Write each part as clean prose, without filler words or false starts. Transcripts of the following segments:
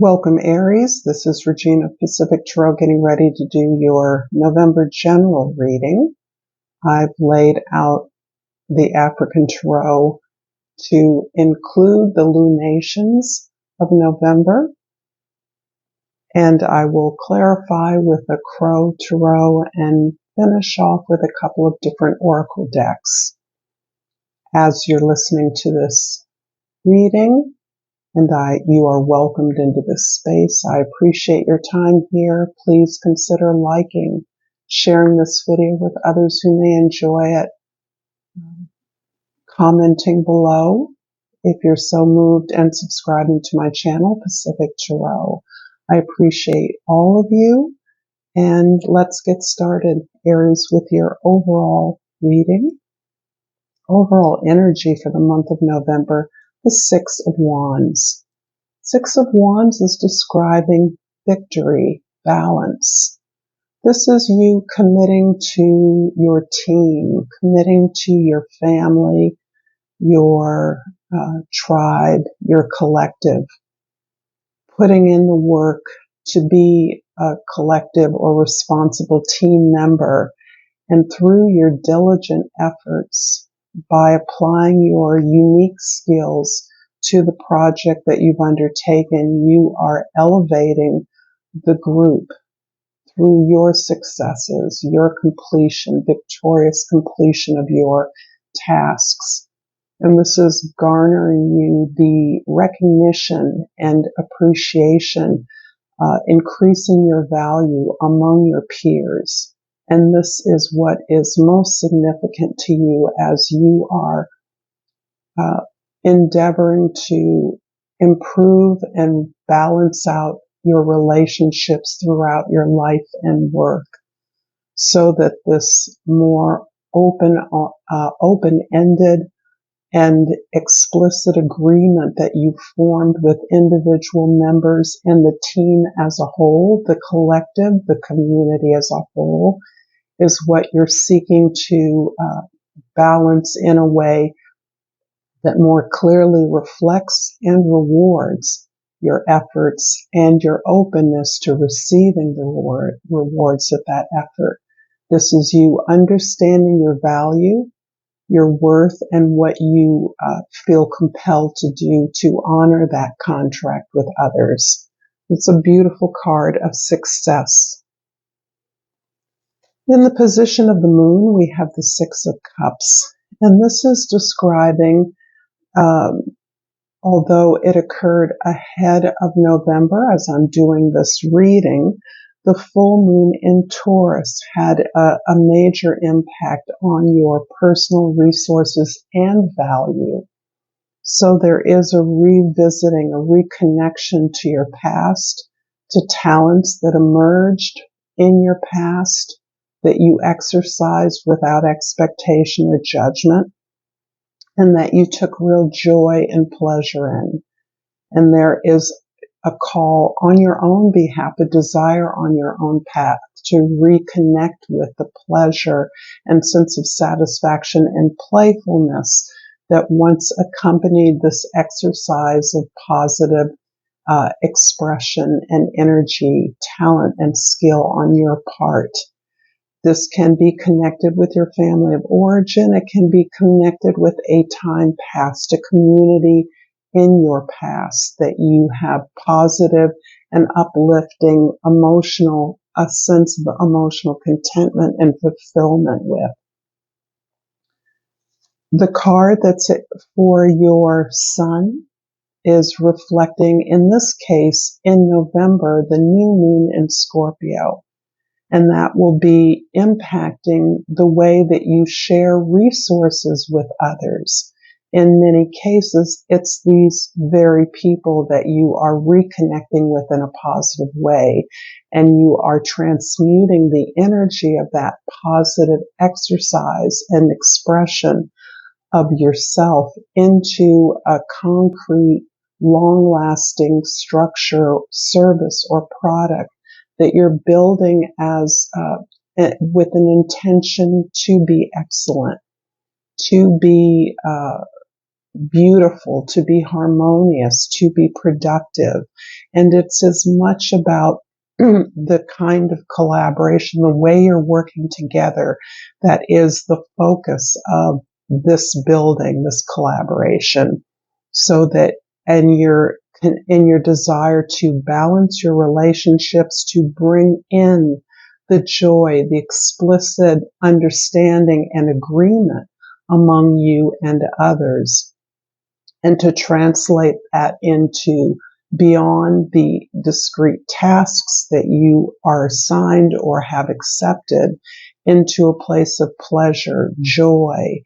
Welcome, Aries. This is Regina of Pacific Tarot getting ready to do your November general reading. I've laid out the African Tarot to include the lunations of November, and I will clarify with a Crow Tarot and finish off with a couple of different oracle decks. As you're listening to this reading, and you are welcomed into this space. I appreciate your time here. Please consider liking, sharing this video with others who may enjoy it, commenting below if you're so moved, and subscribing to my channel, Pacific Tarot. I appreciate all of you, and let's get started, Aries, with your overall reading. Overall energy for the month of November, the Six of Wands. Six of Wands is describing victory, balance. This is you committing to your team, committing to your family, your tribe, your collective, putting in the work to be a collective or responsible team member, and through your diligent efforts, by applying your unique skills to the project that you've undertaken, you are elevating the group through your successes, your completion, victorious completion of your tasks. And this is garnering you the recognition and appreciation, increasing your value among your peers. And this is what is most significant to you as you are endeavoring to improve and balance out your relationships throughout your life and work, so that this more open-ended and explicit agreement that you formed with individual members and the team as a whole, the collective, the community as a whole, is what you're seeking to balance in a way that more clearly reflects and rewards your efforts and your openness to receiving the rewards of that effort. This is you understanding your value, your worth, and what you feel compelled to do to honor that contract with others. It's a beautiful card of success. In the position of the moon, we have the Six of Cups, and this is describing, although it occurred ahead of November as I'm doing this reading, the full moon in Taurus had a major impact on your personal resources and value. So there is a revisiting, a reconnection to your past, to talents that emerged in your past that you exercised without expectation or judgment, and that you took real joy and pleasure in. And there is a call on your own behalf, a desire on your own path to reconnect with the pleasure and sense of satisfaction and playfulness that once accompanied this exercise of positive expression and energy, talent, and skill on your part. This can be connected with your family of origin. It can be connected with a time past, a community in your past that you have positive and uplifting a sense of emotional contentment and fulfillment with. The card that's for your sun is reflecting, in this case, in November, the new moon in Scorpio. And that will be impacting the way that you share resources with others. In many cases, it's these very people that you are reconnecting with in a positive way, and you are transmuting the energy of that positive exercise and expression of yourself into a concrete, long-lasting structure, service, or product that you're building as with an intention to be excellent, to be beautiful, to be harmonious, to be productive. And it's as much about the kind of collaboration, the way you're working together, that is the focus of this building, this collaboration, so that in your desire to balance your relationships, to bring in the joy, the explicit understanding and agreement among you and others, and to translate that into beyond the discrete tasks that you are assigned or have accepted, into a place of pleasure, joy,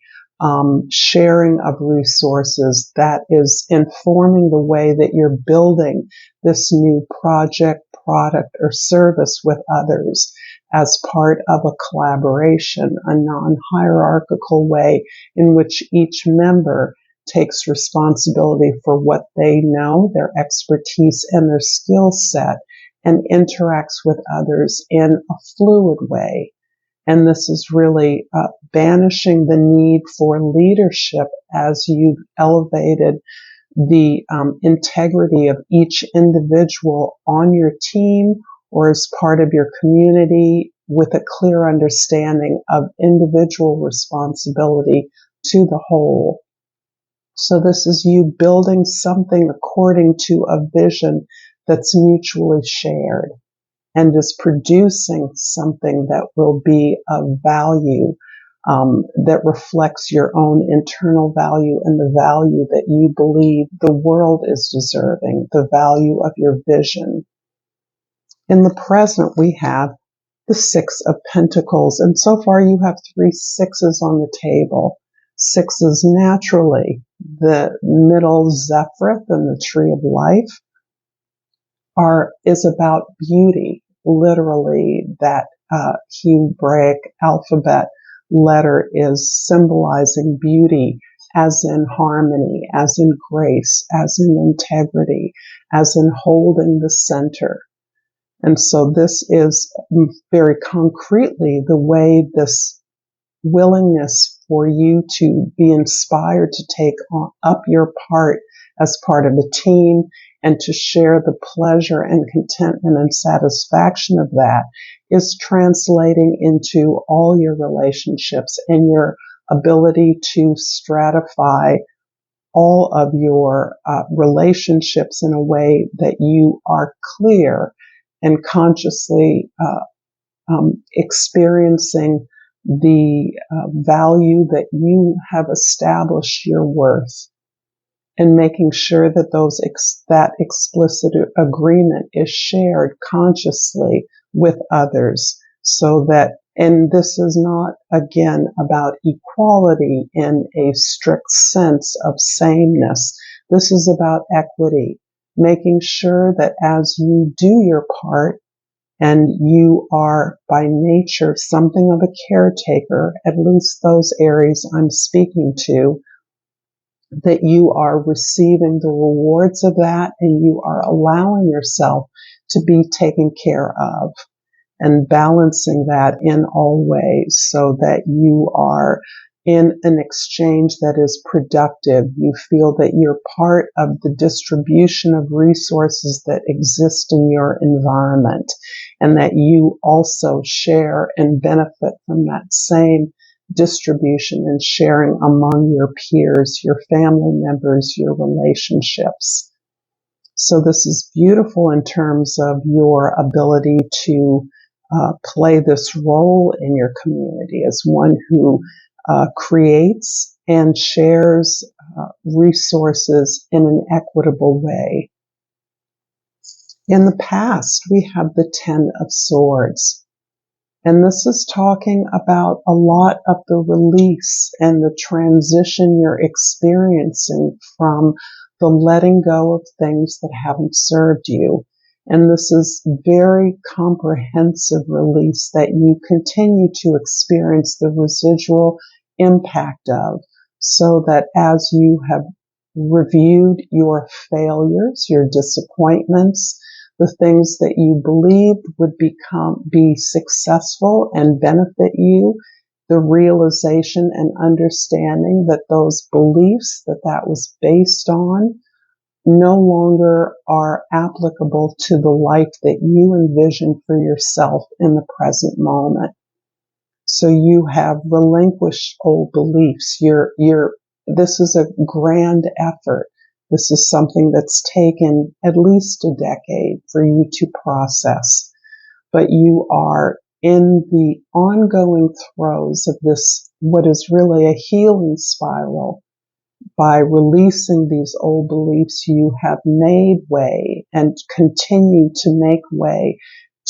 sharing of resources that is informing the way that you're building this new project, product, or service with others as part of a collaboration, a non-hierarchical way in which each member takes responsibility for what they know, their expertise, and their skill set, and interacts with others in a fluid way. And this is really banishing the need for leadership as you've elevated the integrity of each individual on your team or as part of your community, with a clear understanding of individual responsibility to the whole. So this is you building something according to a vision that's mutually shared and is producing something that will be of value, that reflects your own internal value and the value that you believe the world is deserving, the value of your vision. In the present, we have the Six of Pentacles, and so far you have 3 sixes on the table. Sixes naturally, the middle Zephyr and the Tree of Life is about beauty. Literally, that Hebraic alphabet letter is symbolizing beauty, as in harmony, as in grace, as in integrity, as in holding the center. And so this is very concretely the way this willingness for you to be inspired to take up your part as part of the team and to share the pleasure and contentment and satisfaction of that is translating into all your relationships and your ability to stratify all of your relationships in a way that you are clear and consciously experiencing the value that you have established your worth, and making sure that that explicit agreement is shared consciously with others, so that, and this is not, again, about equality in a strict sense of sameness. This is about equity, making sure that as you do your part, and you are by nature something of a caretaker, at least those Aries I'm speaking to, that you are receiving the rewards of that, and you are allowing yourself to be taken care of, and balancing that in all ways so that you are in an exchange that is productive. You feel that you're part of the distribution of resources that exist in your environment, and that you also share and benefit from that same distribution and sharing among your peers, your family members, your relationships. So this is beautiful in terms of your ability to play this role in your community as one who creates and shares resources in an equitable way. In the past, we have the Ten of Swords. And this is talking about a lot of the release and the transition you're experiencing from the letting go of things that haven't served you. And this is very comprehensive release that you continue to experience the residual impact of, so that as you have reviewed your failures, your disappointments, the things that you believed would be successful and benefit you, the realization and understanding that those beliefs that was based on no longer are applicable to the life that you envision for yourself in the present moment. So you have relinquished old beliefs. This is a grand effort. This is something that's taken at least a decade for you to process. But you are in the ongoing throes of this, what is really a healing spiral. By releasing these old beliefs, you have made way and continue to make way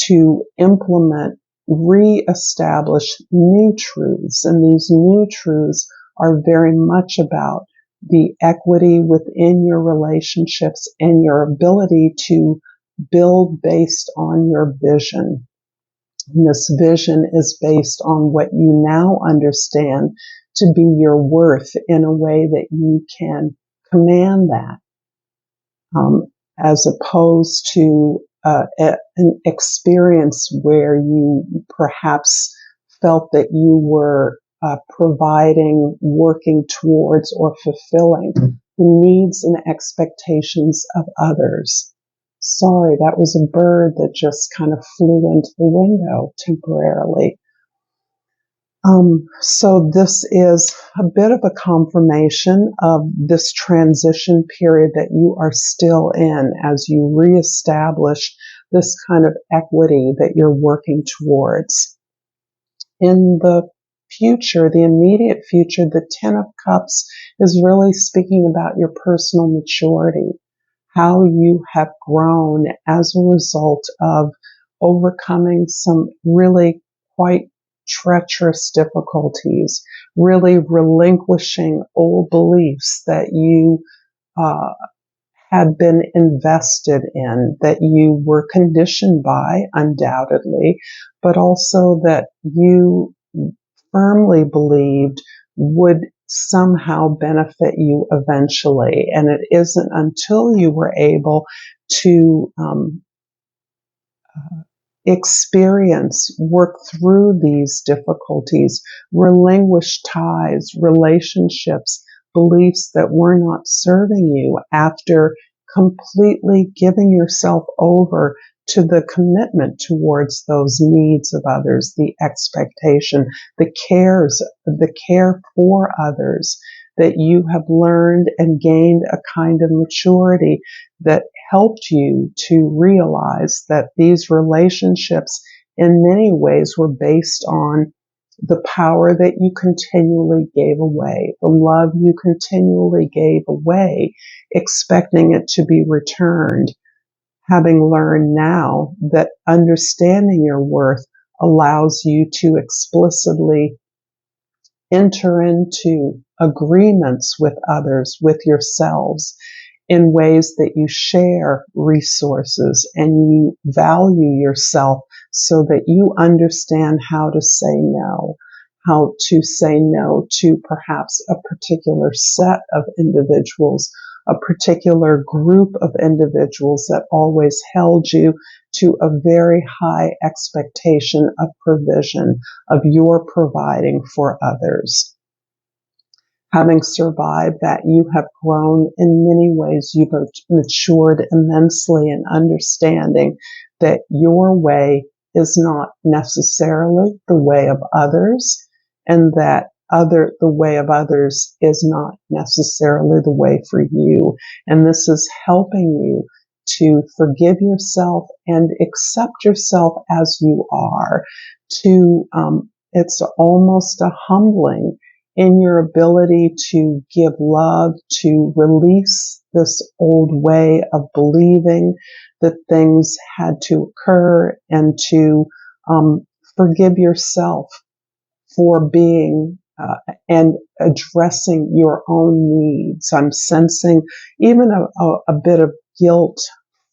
to implement, reestablish new truths. And these new truths are very much about the equity within your relationships and your ability to build based on your vision. And this vision is based on what you now understand to be your worth in a way that you can command that, as opposed to an experience where you perhaps felt that you were providing, working towards, or fulfilling the needs and expectations of others. Sorry, that was a bird that just kind of flew into the window temporarily. So this is a bit of a confirmation of this transition period that you are still in as you reestablish this kind of equity that you're working towards. In the future, the immediate future, the Ten of Cups is really speaking about your personal maturity, how you have grown as a result of overcoming some really quite treacherous difficulties, really relinquishing old beliefs that you had been invested in, that you were conditioned by, undoubtedly, but also that you firmly believed would somehow benefit you eventually. And it isn't until you were able to experience, work through these difficulties, relinquish ties, relationships, beliefs that were not serving you after completely giving yourself over to the commitment towards those needs of others, the expectation, the care for others, that you have learned and gained a kind of maturity that helped you to realize that these relationships in many ways were based on the power that you continually gave away, the love you continually gave away, expecting it to be returned. Having learned now that understanding your worth allows you to explicitly enter into agreements with others, with yourselves, in ways that you share resources and you value yourself so that you understand how to say no to perhaps a particular set of individuals, a particular group of individuals that always held you to a very high expectation of provision, of your providing for others. Having survived that, you have grown in many ways. You've matured immensely in understanding that your way is not necessarily the way of others, and that the way of others is not necessarily the way for you. And this is helping you to forgive yourself and accept yourself as you are. It's almost a humbling in your ability to give love, to release this old way of believing that things had to occur, and to forgive yourself for being and addressing your own needs. I'm sensing even a bit of guilt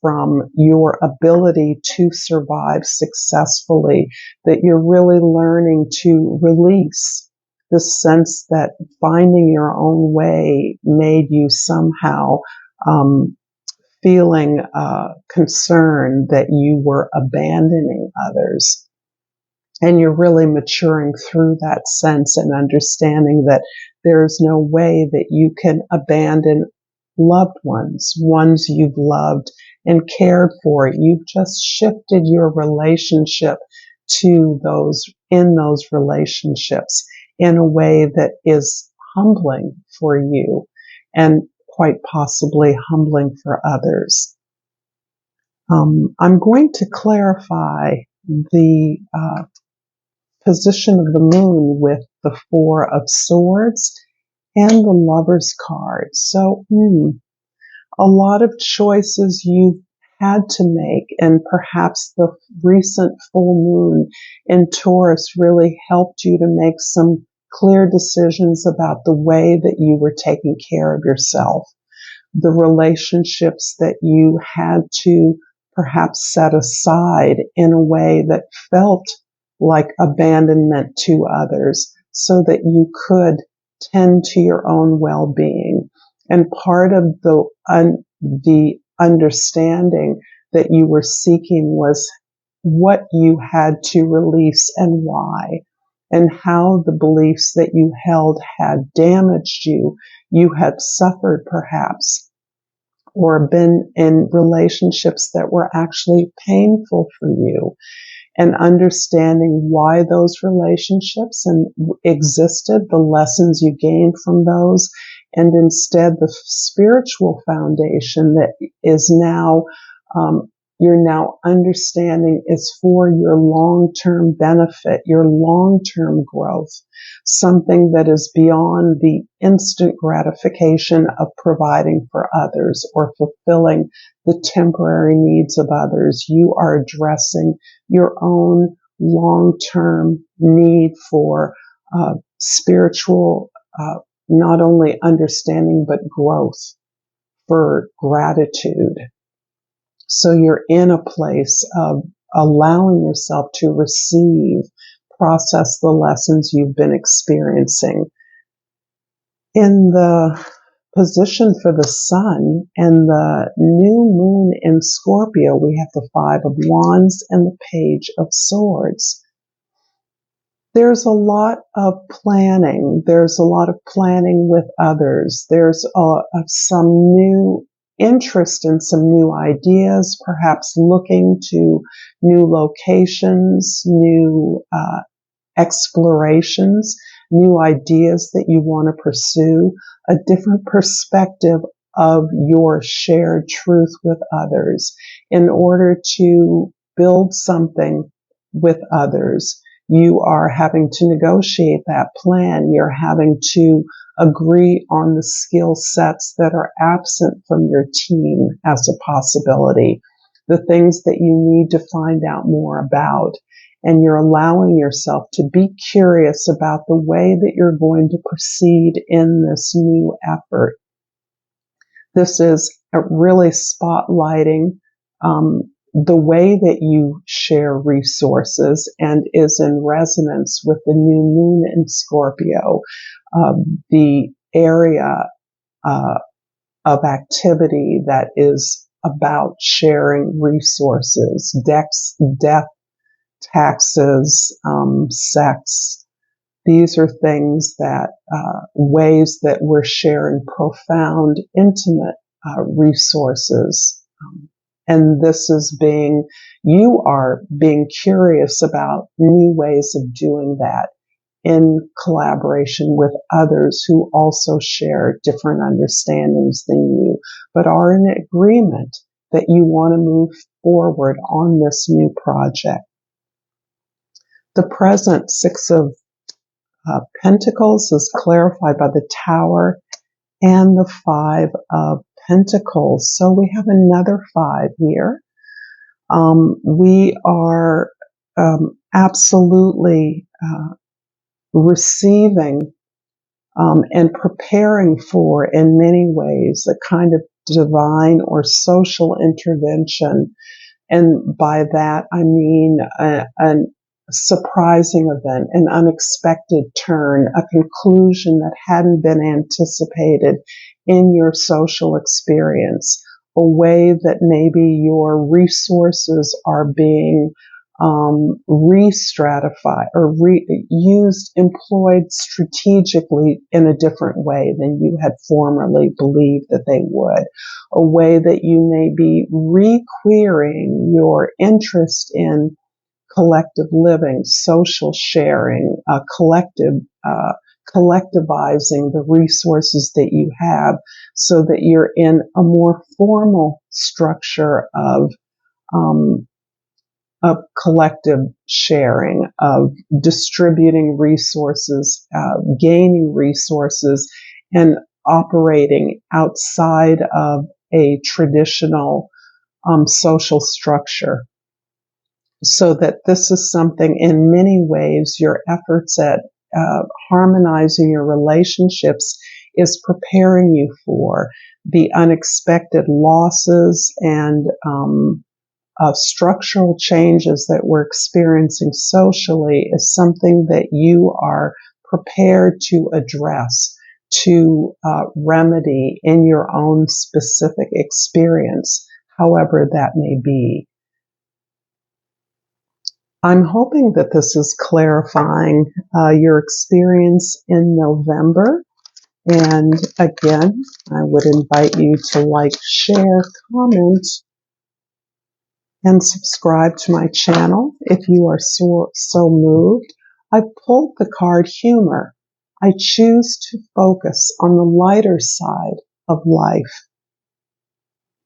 from your ability to survive successfully, that you're really learning to release the sense that finding your own way made you somehow feeling concerned that you were abandoning others. And you're really maturing through that sense and understanding that there's no way that you can abandon loved ones, ones you've loved and cared for. You've just shifted your relationship to those, in those relationships, in a way that is humbling for you and quite possibly humbling for others. I'm going to clarify the position of the moon with the Four of Swords and the Lover's card. So, a lot of choices you've had to make, and perhaps the recent full moon in Taurus really helped you to make some clear decisions about the way that you were taking care of yourself, the relationships that you had to perhaps set aside in a way that felt like abandonment to others so that you could tend to your own well-being. And part of the understanding that you were seeking was what you had to release and why, and how the beliefs that you held had damaged you. You had suffered perhaps, or been in relationships that were actually painful for you, and understanding why those relationships existed, the lessons you gained from those, and instead the spiritual foundation that is now, you're now understanding is for your long-term benefit, your long-term growth, something that is beyond the instant gratification of providing for others or fulfilling the temporary needs of others. You are addressing your own long-term need for spiritual, not only understanding, but growth, for gratitude. So you're in a place of allowing yourself to receive, process the lessons you've been experiencing. In the position for the sun and the new moon in Scorpio, we have the Five of Wands and the Page of Swords. There's a lot of planning. There's a lot of planning with others. There's some new interest in some new ideas, perhaps looking to new locations, new explorations, new ideas that you want to pursue, a different perspective of your shared truth with others in order to build something with others. You are having to negotiate that plan. You're having to agree on the skill sets that are absent from your team as a possibility, the things that you need to find out more about. And you're allowing yourself to be curious about the way that you're going to proceed in this new effort. This is really spotlighting the way that you share resources and is in resonance with the new moon in Scorpio, the area of activity that is about sharing resources, death, taxes, sex. These are things that, ways that we're sharing profound, intimate resources. And this is you are being curious about new ways of doing that in collaboration with others who also share different understandings than you, but are in agreement that you want to move forward on this new project. The present Six of Pentacles is clarified by the Tower and the Five of Pentacles. So we have another five here. We are absolutely receiving and preparing for, in many ways, a kind of divine or social intervention. And by that, I mean a surprising event, an unexpected turn, a conclusion that hadn't been anticipated in your social experience, a way that maybe your resources are being re-stratify or employed strategically in a different way than you had formerly believed that they would. A way that you may be re-querying your interest in collective living, social sharing, collectivizing the resources that you have so that you're in a more formal structure of collective sharing, of distributing resources, gaining resources, and operating outside of a traditional social structure. So that this is something, in many ways, your efforts at harmonizing your relationships is preparing you for the unexpected losses and structural changes that we're experiencing socially is something that you are prepared to address, to remedy in your own specific experience, however that may be. I'm hoping that this is clarifying your experience in November. And again, I would invite you to like, share, comment, and subscribe to my channel if you are so moved. I pulled the card humor. I choose to focus on the lighter side of life.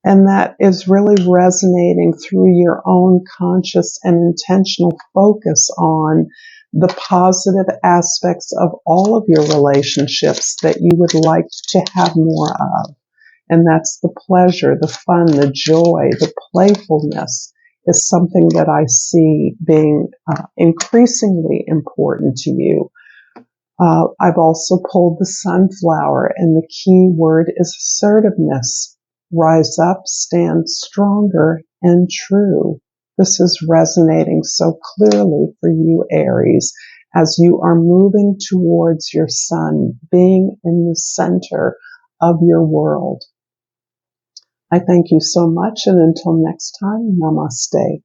And that is really resonating through your own conscious and intentional focus on the positive aspects of all of your relationships that you would like to have more of. And that's the pleasure, the fun, the joy, the playfulness is something that I see being increasingly important to you. I've also pulled the sunflower, and the key word is assertiveness. Rise up, stand stronger and true. This is resonating so clearly for you, Aries, as you are moving towards your sun, being in the center of your world. I thank you so much, and until next time, namaste.